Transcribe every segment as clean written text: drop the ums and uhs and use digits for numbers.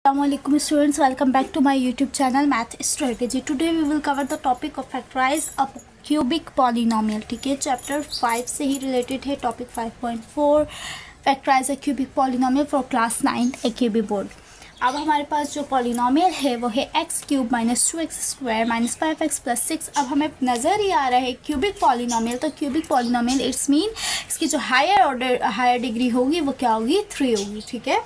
Assalamualaikum students, welcome back to my YouTube channel Math Strategy. Today we will cover the topic of factorize a cubic polynomial. ठीक है, chapter 5 से ही related है. Topic 5.4 factorise a cubic polynomial for class 9 AQB board. अब हमारे पास जो polynomial है वो है x cube minus 2x square minus 5x plus 6. अब हमें नज़र ही आ रहा है क्यूबिक पॉलिनोमियल. तो क्यूबिक पॉलिनोमियल इट्स मीन इसकी जो हायर डिग्री होगी वो क्या होगी, 3 होगी. ठीक है,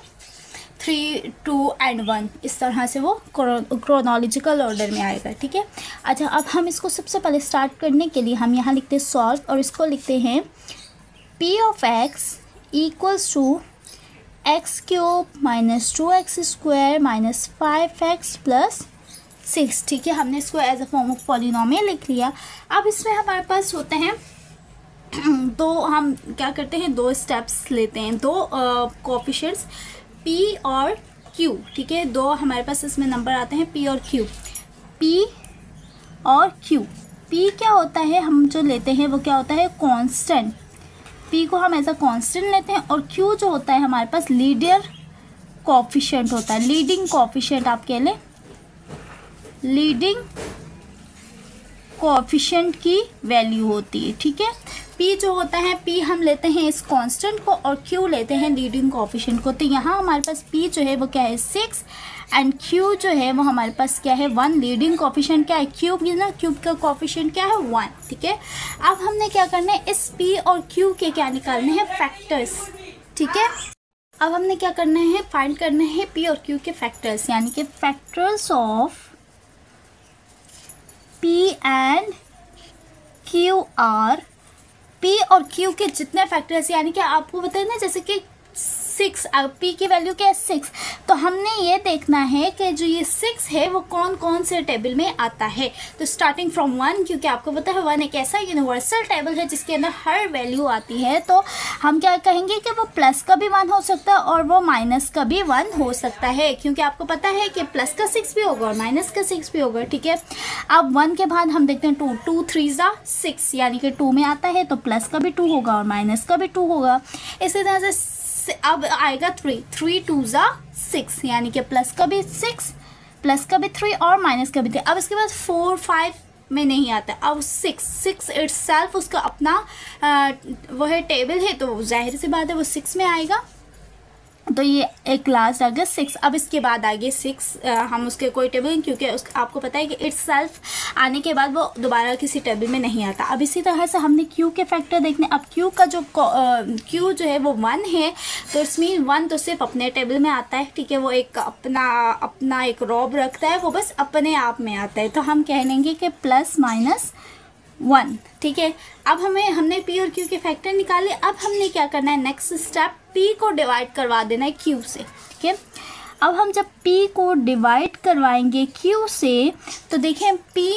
3, 2 and 1 इस तरह से वो क्रोनोलॉजिकल ऑर्डर में आएगा. ठीक है, अच्छा अब हम इसको सबसे पहले स्टार्ट करने के लिए हम यहाँ लिखते हैं सॉल्व, और इसको लिखते हैं p of x equals to x cube minus 2x square minus 5x plus 6. ठीक है, हमने इसको as a form of polynomial लिख लिया. अब इसमें हमारे पास होते हैं दो, हम क्या करते हैं, दो स्टेप्स लेते हैं, दो कोएफिशिएंट्स p और q. ठीक है, दो हमारे पास इसमें नंबर आते हैं p और q. p और q. p क्या होता है, हम जो लेते हैं वो क्या होता है, कांस्टेंट. p को हम एज अ कांस्टेंट लेते हैं, और q जो होता है हमारे पास लीडर कोएफिशिएंट होता है, लीडिंग कोएफिशिएंट आप कह लें, लीडिंग कोएफिशिएंट की वैल्यू होती है. ठीक है, p जो होता है, p हम लेते हैं इस कांस्टेंट को और q लेते हैं लीडिंग कोएफिशिएंट को. तो यहाँ हमारे पास p जो है वो क्या है, 6, एंड q जो है वो हमारे पास क्या है, 1. लीडिंग कोएफिशिएंट क्या है, क्यूब है ना, क्यूब का कोएफिशिएंट क्या है, 1. ठीक है, अब हमने क्या करना है, इस p और q के क्या निकालने हैं, फैक्टर्स. ठीक है, अब हमने क्या करना है, फाइंड करना है p और q के फैक्टर्स, यानी कि factors of p and q are, p और q के जितने फैक्टर्स, यानी कि आपको बताया ना, जैसे कि 6, p की वैल्यू क्या है, 6. तो हमने ये देखना है कि जो ये 6 है वो कौन कौन से टेबल में आता है. तो स्टार्टिंग फ्रॉम 1, क्योंकि आपको पता है 1 एक ऐसा यूनिवर्सल टेबल है जिसके अंदर हर वैल्यू आती है. तो हम क्या कहेंगे कि वो प्लस का भी 1 हो सकता है और वो माइनस का भी 1 हो सकता है, क्योंकि आपको पता है कि प्लस का 6 भी होगा और माइनस का 6 भी होगा. ठीक है, अब 1 के बाद हम देखते हैं 2, 2 3 6, यानी कि 2 में आता है तो प्लस का भी 2 होगा और माइनस का भी 2 होगा. इसी तरह से अब आएगा 3, 3 2 6, यानी कि प्लस का भी 6, प्लस का भी 3 और माइनस का भी 3. अब इसके बाद 4, 5 में नहीं आता. अब 6 इटसेल्फ उसका अपना वो है टेबल है, तो जाहिर सी बात है वो 6 में आएगा. तो ये एक लास्ट आ गया 6. अब इसके बाद आगे 6 हम उसके कोई टेबल नहीं, क्योंकि आपको पता है कि इटसेल्फ आने के बाद वो दोबारा किसी टेबल में नहीं आता. अब इसी तरह से हमने q के फैक्टर देखने. अब q का जो q जो है वो 1 है, तो इट्स मीन 1 तो सिर्फ अपने टेबल में आता है. ठीक है, वो एक अपना एक रॉब रखता है, वो बस अपने आप में आता है. तो हम कह लेंगे कि प्लस माइनस 1. ठीक है, अब हमने p और q के फैक्टर निकाले. अब हमने क्या करना है, नेक्स्ट स्टेप, p को डिवाइड करवा देना है q से. ठीक है, अब हम जब p को डिवाइड करवाएंगे q से, तो देखें p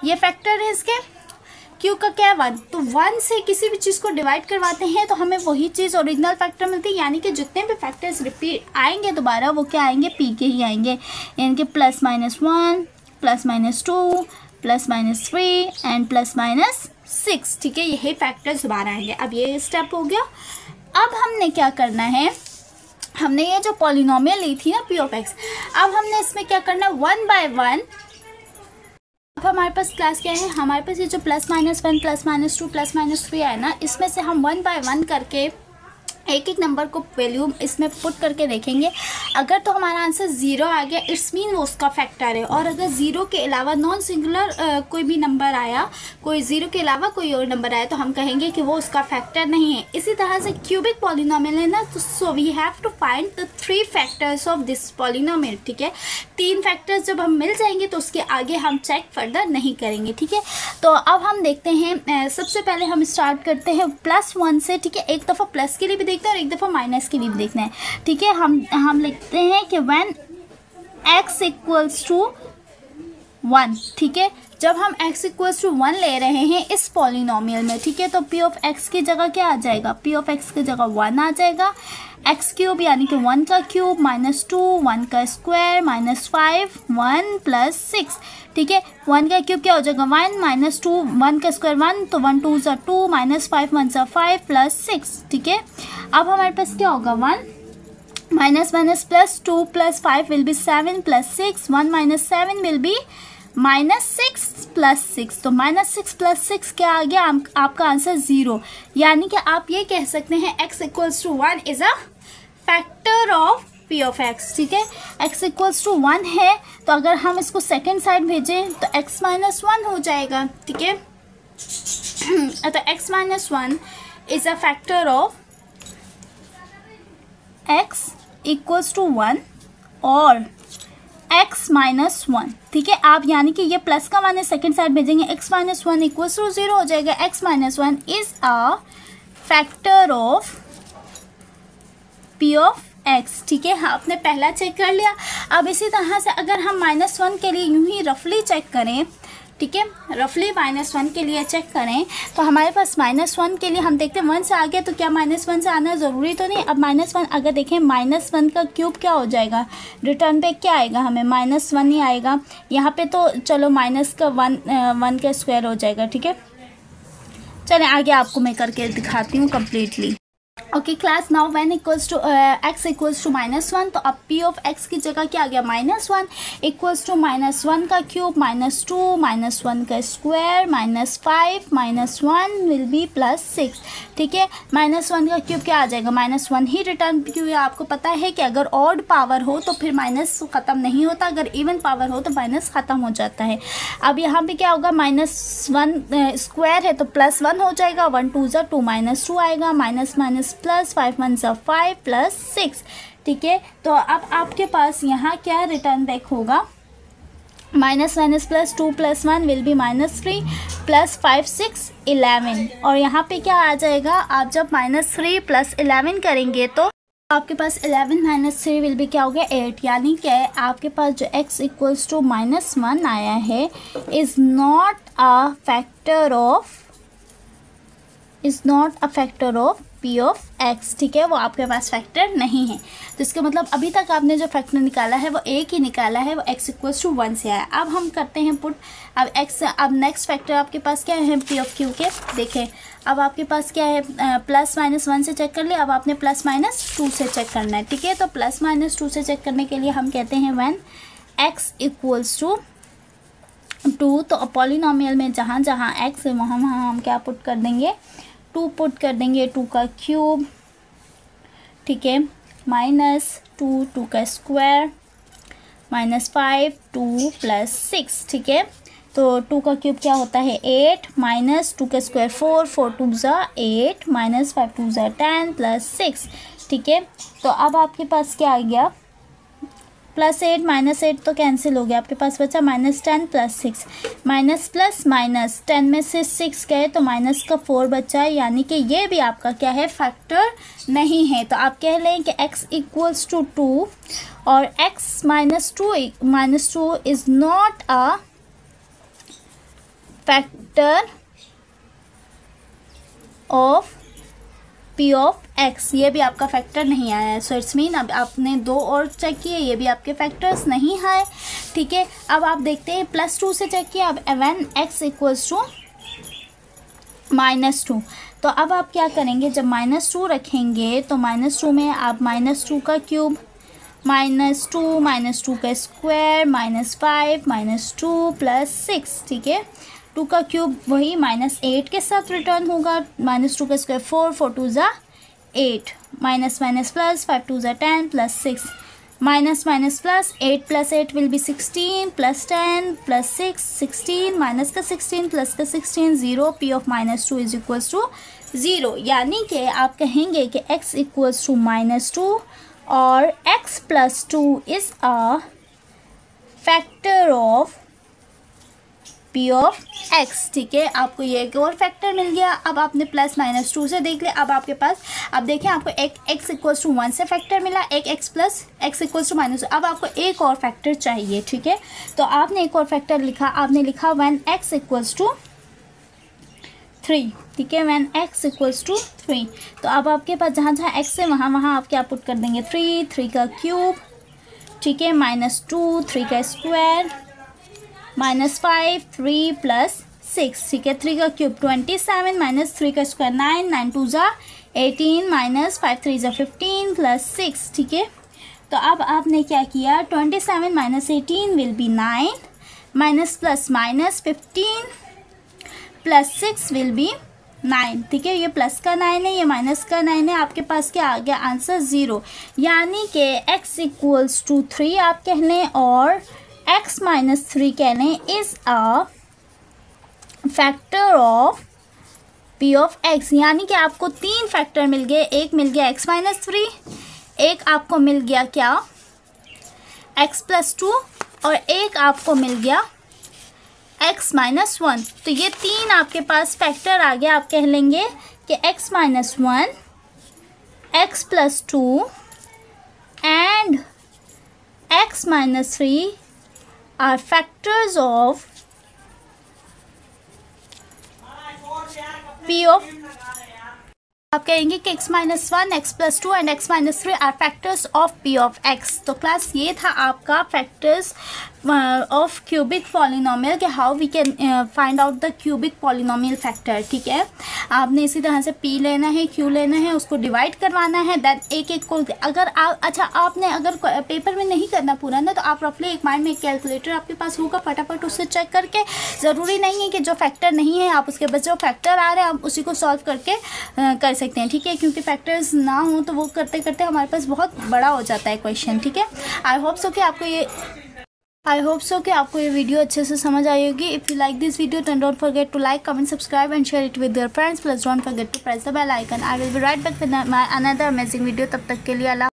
ये फैक्टर है इसके, q का क्या है 1. तो 1 से किसी भी चीज़ को डिवाइड करवाते हैं तो हमें वही चीज़ ओरिजिनल फैक्टर मिलती है, यानी कि जितने भी फैक्टर्स रिपीट आएंगे दोबारा वो क्या आएंगे, p के ही आएंगे. यानी कि plus minus 1, plus minus 2, plus minus 3 and plus minus 6. ठीक है, यही फैक्टर्स दोबारा आएंगे. अब ये स्टेप हो गया. अब हमने क्या करना है, हमने ये जो पॉलिनोमियल ली थी ना p ऑफ x, अब हमने इसमें क्या करना है, 1 बाय 1. अब हमारे पास क्लास क्या है, हमारे पास ये जो plus minus 1, plus minus 2, plus minus 3 है ना, इसमें से हम 1 बाय 1 करके एक एक नंबर को वैल्यू इसमें पुट करके देखेंगे. अगर तो हमारा आंसर 0 आ गया, इट्स मीन वो उसका फैक्टर है. और अगर 0 के अलावा नॉन सिंगुलर कोई भी नंबर आया, कोई 0 के अलावा कोई और नंबर आया, तो हम कहेंगे कि वो उसका फैक्टर नहीं है. इसी तरह से क्यूबिक पॉलिनोमियल है ना, तो so we have to find the 3 factors of this polynomial. ठीक है, 3 फैक्टर्स जब हम मिल जाएंगे तो उसके आगे हम चेक फर्दर नहीं करेंगे. ठीक है, तो अब हम देखते हैं, सबसे पहले हम स्टार्ट करते हैं +1 से. ठीक है, एक दफ़ा प्लस के लिए भी देखते हैं और एक दफ़ा माइनस के लिए भी देखना है. ठीक है, हम लिखते हैं कि व्हेन x इक्वल्स टू 1. ठीक है, जब हम x इक्वल्स टू 1 ले रहे हैं इस पॉलिनोमियल में, ठीक है, तो p ऑफ x की जगह क्या आ जाएगा, p ऑफ x की जगह 1 आ जाएगा. एक्स क्यूब यानी कि 1 का क्यूब माइनस 2, 1 का स्क्वायर माइनस 5, 1 प्लस 6. ठीक है, 1 का क्यूब क्या हो जाएगा, 1 माइनस 2, 1 का स्क्वायर 1, तो 1 2 ज़ा 2 माइनस 5 1 ज़ा 5 प्लस 6. ठीक है, अब हमारे पास क्या होगा, 1 minus minus plus 2 plus 5 will be 7 plus 6, 1 minus 7 will be -6 plus 6। तो -6 प्लस 6 क्या आ गया? आपका आंसर 0। यानी कि आप ये कह सकते हैं x equals to 1 is a factor of p of x। ठीक है, x इक्वल्स टू 1 है, तो अगर हम इसको सेकेंड साइड भेजें तो x माइनस 1 हो जाएगा। ठीक है, तो x minus 1 is a factor of x equals to 1 और x माइनस 1। ठीक है, आप यानी कि ये प्लस का माने सेकेंड साइड भेजेंगे, x माइनस 1 इक्वल्स टू 0 हो जाएगा। x minus 1 is a factor of p of x। ठीक है, आपने पहला चेक कर लिया। अब इसी तरह से अगर हम -1 के लिए यूं ही रफली चेक करें, ठीक है, रफली -1 के लिए चेक करें तो हमारे पास -1 के लिए हम देखते हैं 1 से आगे, तो क्या -1 से आना ज़रूरी तो नहीं। अब -1 अगर देखें -1 का क्यूब क्या हो जाएगा, रिटर्न पे क्या आएगा हमें? -1 ही आएगा। यहाँ पे तो चलो माइनस का 1 का स्क्वायर हो जाएगा। ठीक है, चलें आगे आपको मैं करके दिखाती हूँ completely. Okay class, now when equals to x equals to -1, तो अब p ऑफ x की जगह क्या आ गया? -1 इक्वल्स टू -1 का क्यूब -2 -1 का स्क्वायर -5 -1 विल बी +6। ठीक है, -1 का क्यूब क्या आ जाएगा? -1 ही रिटर्न, क्योंकि आपको पता है कि अगर ऑड पावर हो तो फिर माइनस ख़त्म नहीं होता, अगर इवन पावर हो तो माइनस ख़त्म हो जाता है। अब यहाँ पे क्या होगा? -1 स्क्वायर है तो +1 हो जाएगा, 1 2 ज़ा 2 -2 आएगा, माइनस प्लस 5 1 ज़ा 5 प्लस 6। ठीक है, तो अब आपके पास यहाँ क्या रिटर्न बैक होगा? Minus plus 2 plus 1 will be -3 plus 5 6 11। और यहाँ पे क्या आ जाएगा? आप जब -3 प्लस 11 करेंगे तो आपके पास 11 माइनस 3 विल बी क्या हो गया? 8। यानी कि आपके पास जो x इक्वल्स टू -1 आया है is not a factor of p of x। ठीक है, वो आपके पास फैक्टर नहीं है। तो इसका मतलब अभी तक आपने जो फैक्टर निकाला है वो एक ही निकाला है, वो x इक्वल्स टू 1 से आया। अब हम करते हैं पुट। अब नेक्स्ट फैक्टर आपके पास क्या है? p ऑफ q के। देखें, अब आपके पास क्या है? +-1 से चेक कर लिया, अब आपने +-2 से चेक करना है। ठीक है, तो +-2 से चेक करने के लिए हम कहते हैं व्हेन x इक्वल्स टू 2, तो पॉलिनोमियल में जहाँ जहाँ x है वहाँ हम क्या पुट कर देंगे? 2 पुट कर देंगे, 2 का क्यूब। ठीक है, -2 2 का स्क्वायर -5 2 + 6। ठीक है, तो 2 का क्यूब क्या होता है? 8 -2 का स्क्वायर 4 4 2 ज़ा 8 -5 2 ज़ा 10 + 6। ठीक है, तो अब आपके पास क्या आ गया? +8 -8 तो कैंसिल हो गया, आपके पास बचा -10 + 6। माइनस प्लस माइनस 10 में से 6 गए तो माइनस का 4 बचा है, यानी कि ये भी आपका क्या है? फैक्टर नहीं है। तो आप कह लें कि x इक्वल्स टू 2 और x -2 is not a factor of p of x। ये भी आपका फैक्टर नहीं आया है। सो इट्स मीन अब आपने 2 और चेक किए, ये भी आपके फैक्टर्स नहीं आए। ठीक है, अब आप देखते हैं +2 से चेक किया। अब व्हेन x इक्वल्स टू -2, तो अब आप क्या करेंगे? जब -2 रखेंगे तो -2 में आप -2 का क्यूब -2 का स्क्वायर -5 -2 + 6। ठीक है, 2 का क्यूब वही -8 के साथ रिटर्न होगा, -2 का स्क्वायर 4 4 2 ज़ा 8 माइनस प्लस 5 2 ज़ा 10 + 6 minus plus 8 + 8 will be 16 + 10 + 6 16 minus का 16 प्लस का 16 0। p of -2 is equals to 0। यानी कि आप कहेंगे कि x इक्वल्स टू -2 और x + 2 is a factor of p of x। ठीक है, आपको ये एक और फैक्टर मिल गया। अब आपने +-2 से देख लिया। अब आपके पास, अब देखें, आपको एक x इक्वल्स टू 1 से फैक्टर मिला, एक x + x इक्वल्स टू -2। अब आपको एक और फैक्टर चाहिए। ठीक है, तो आपने एक और फैक्टर लिखा, आपने लिखा व्हेन x इक्वल्स टू 3। ठीक है, व्हेन x इक्वल्स टू 3, तो अब आपके पास जहाँ जहाँ x है वहाँ आप क्या पुट कर देंगे? 3 का क्यूब। ठीक है, -2 3 का स्क्वायर -5 3 + 6। ठीक है, 3 का क्यूब 27 -3 का स्क्वायर 9 9 2 ज़ा 18 -5 3 ज़ा 15 + 6। ठीक है, तो अब आपने क्या किया, 27 minus 18 will be 9, minus plus minus 15 plus 6 will be 9। ठीक है, ये प्लस का 9 है, ये माइनस का 9 है, आपके पास क्या आ गया आंसर 0। यानी कि x इक्वल्स टू 3 आप कह लें और x माइनस 3 कह लें is a factor of p of x। यानी कि आपको 3 फैक्टर मिल गए, एक मिल गया x माइनस 3, एक आपको मिल गया क्या x प्लस 2 और एक आपको मिल गया x माइनस 1। तो ये 3 आपके पास फैक्टर आ गया। आप कह लेंगे कि x minus 1, x plus 2 and x minus 3 are factors of p of. आप कहेंगे कि x minus 1, x plus 2 and x minus 3 are factors of p of x। तो क्लास ये था आपका फैक्टर्स ऑफ क्यूबिक पॉलिनोमियल कि how we can find out the cubic polynomial factor. ठीक है, आपने इसी तरह से p लेना है, q लेना है, उसको डिवाइड करवाना है, दैन एक एक को अगर आप अच्छा आपने अगर पेपर में नहीं करना पूरा ना, तो आप रफली एक माइंड में कैलकुलेटर आपके पास होगा, फटाफट उससे चेक करके, ज़रूरी नहीं है कि जो फैक्टर नहीं है आप उसके बस जो फैक्टर आ रहे हैं आप उसी को सॉल्व करके कर सकते हैं। ठीक है, क्योंकि फैक्टर्स ना हो तो वो करते करते हमारे पास बहुत बड़ा हो जाता है क्वेश्चन। ठीक है, आई होप सो कि आपको ये वीडियो अच्छे से समझ आई होगी। If you like this video then don't forget to like, comment, subscribe and share it with your friends. Plus don't forget to press the bell icon. I will be right back with my another amazing video. तब तक के लिए अल्लाह।